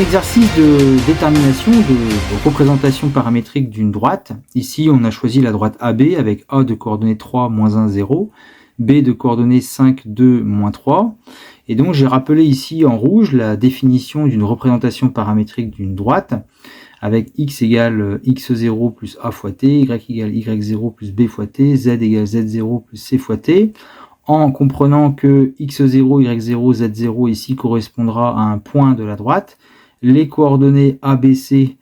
exercice de détermination de représentation paramétrique d'une droite. Ici, on a choisi la droite AB avec A de coordonnées 3, moins 1, 0, B de coordonnées 5, 2, moins 3. Et donc, j'ai rappelé ici en rouge la définition d'une représentation paramétrique d'une droite avec x égale x0 plus a fois t, y égale y0 plus b fois t, z égale z0 plus c fois t, en comprenant que x0, y0, z0 ici correspondra à un point de la droite. Les coordonnées ABC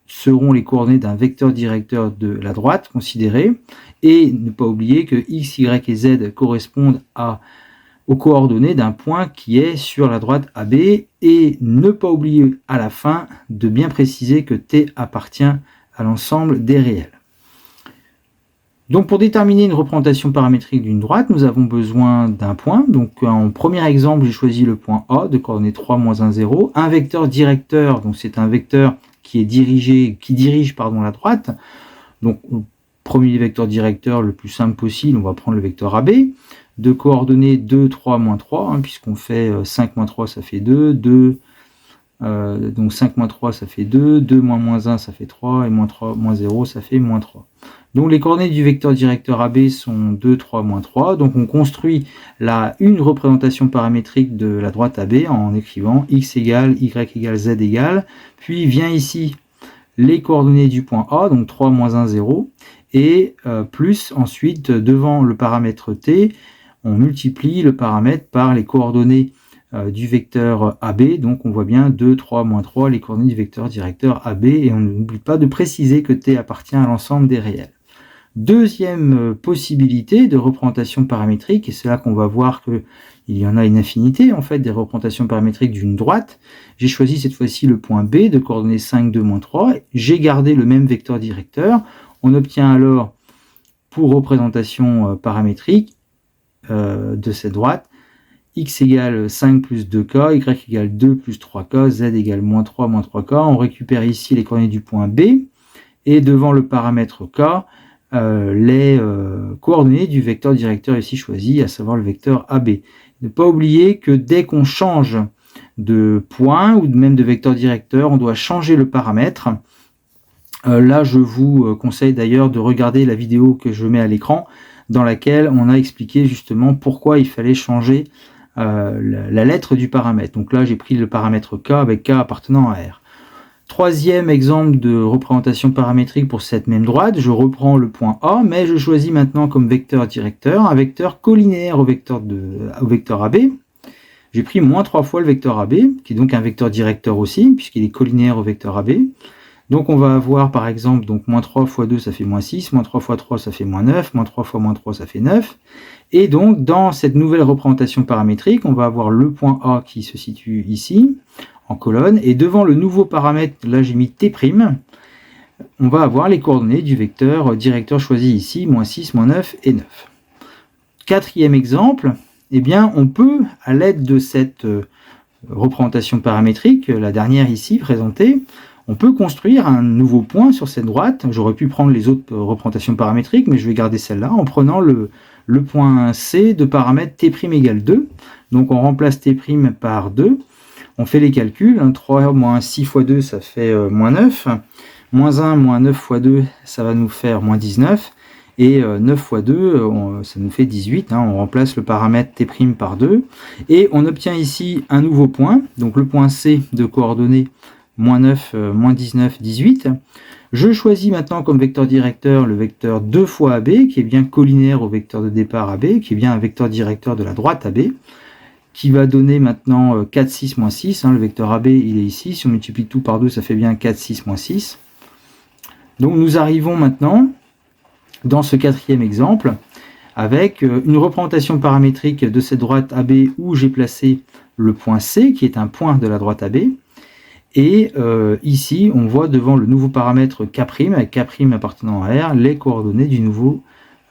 seront les coordonnées d'un vecteur directeur de la droite considéré, et ne pas oublier que x, y et z correspondent aux coordonnées d'un point qui est sur la droite AB, et ne pas oublier à la fin de bien préciser que T appartient à l'ensemble des réels. Donc pour déterminer une représentation paramétrique d'une droite, nous avons besoin d'un point. Donc en premier exemple, j'ai choisi le point A de coordonnées 3, moins 1, 0. Un vecteur directeur, donc c'est un vecteur qui dirige la droite. Donc premier vecteur directeur le plus simple possible, on va prendre le vecteur AB. De coordonnées 2, 3, moins 3, puisqu'on fait 5 moins 3, ça fait 2, donc 5 moins 3, ça fait 2, 2 moins 1, ça fait 3, et moins 3, moins 0, ça fait moins 3. Donc les coordonnées du vecteur directeur AB sont 2, 3, moins 3. Donc on construit une représentation paramétrique de la droite AB en écrivant x égale, y égale, z égale. Puis vient ici les coordonnées du point A, donc 3, moins 1, 0. Et plus ensuite, devant le paramètre t, on multiplie le paramètre par les coordonnées du vecteur AB. Donc on voit bien 2, 3, moins 3, les coordonnées du vecteur directeur AB. Et on n'oublie pas de préciser que t appartient à l'ensemble des réels. Deuxième possibilité de représentation paramétrique, et c'est là qu'on va voir qu'il y en a une infinité en fait des représentations paramétriques d'une droite. J'ai choisi cette fois-ci le point B de coordonnées 5, 2, moins 3. J'ai gardé le même vecteur directeur. On obtient alors, pour représentation paramétrique de cette droite, x égale 5 plus 2k, y égale 2 plus 3k, z égale moins 3 3k. On récupère ici les coordonnées du point B, et devant le paramètre k, les coordonnées du vecteur directeur ici choisi, à savoir le vecteur AB. Ne pas oublier que dès qu'on change de point ou même de vecteur directeur, on doit changer le paramètre. Là, je vous conseille d'ailleurs de regarder la vidéo que je mets à l'écran, dans laquelle on a expliqué justement pourquoi il fallait changer la lettre du paramètre. Donc là, j'ai pris le paramètre K avec K appartenant à R. Troisième exemple de représentation paramétrique pour cette même droite, je reprends le point A, mais je choisis maintenant comme vecteur directeur un vecteur collinéaire au vecteur AB. J'ai pris moins 3 fois le vecteur AB, qui est donc un vecteur directeur aussi, puisqu'il est collinéaire au vecteur AB. Donc on va avoir par exemple donc moins 3 fois 2 ça fait moins 6, moins 3 fois 3 ça fait moins 9, moins 3 fois moins 3 ça fait 9. Et donc dans cette nouvelle représentation paramétrique, on va avoir le point A qui se situe ici, en colonne, et devant le nouveau paramètre, là j'ai mis T', on va avoir les coordonnées du vecteur directeur choisi ici, moins 6, moins 9 et 9. Quatrième exemple, eh bien on peut, à l'aide de cette représentation paramétrique, la dernière ici présentée, on peut construire un nouveau point sur cette droite. J'aurais pu prendre les autres représentations paramétriques, mais je vais garder celle-là en prenant le point C de paramètre T' égale 2. Donc on remplace T' par 2. On fait les calculs. 3 moins 6 fois 2, ça fait moins 9. Moins 1 moins 9 fois 2, ça va nous faire moins 19. Et 9 fois 2, ça nous fait 18. On remplace le paramètre T' par 2. Et on obtient ici un nouveau point. Donc le point C de coordonnées moins 9, moins 19, 18. Je choisis maintenant comme vecteur directeur le vecteur 2 fois AB, qui est bien collinéaire au vecteur de départ AB, qui est bien un vecteur directeur de la droite AB, qui va donner maintenant 4, 6, moins 6. Le vecteur AB, il est ici. Si on multiplie tout par 2, ça fait bien 4, 6, moins 6. Donc nous arrivons maintenant, dans ce quatrième exemple, avec une représentation paramétrique de cette droite AB où j'ai placé le point C, qui est un point de la droite AB. Et ici, on voit devant le nouveau paramètre K', avec K' appartenant à R, les coordonnées du nouveau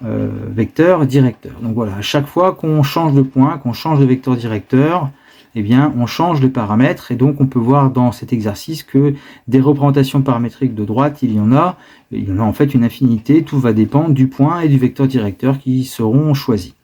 vecteur directeur. Donc voilà, à chaque fois qu'on change de point, qu'on change de vecteur directeur, eh bien, on change de paramètre. Et donc, on peut voir dans cet exercice que des représentations paramétriques de droite, il y en a en fait une infinité. Tout va dépendre du point et du vecteur directeur qui seront choisis.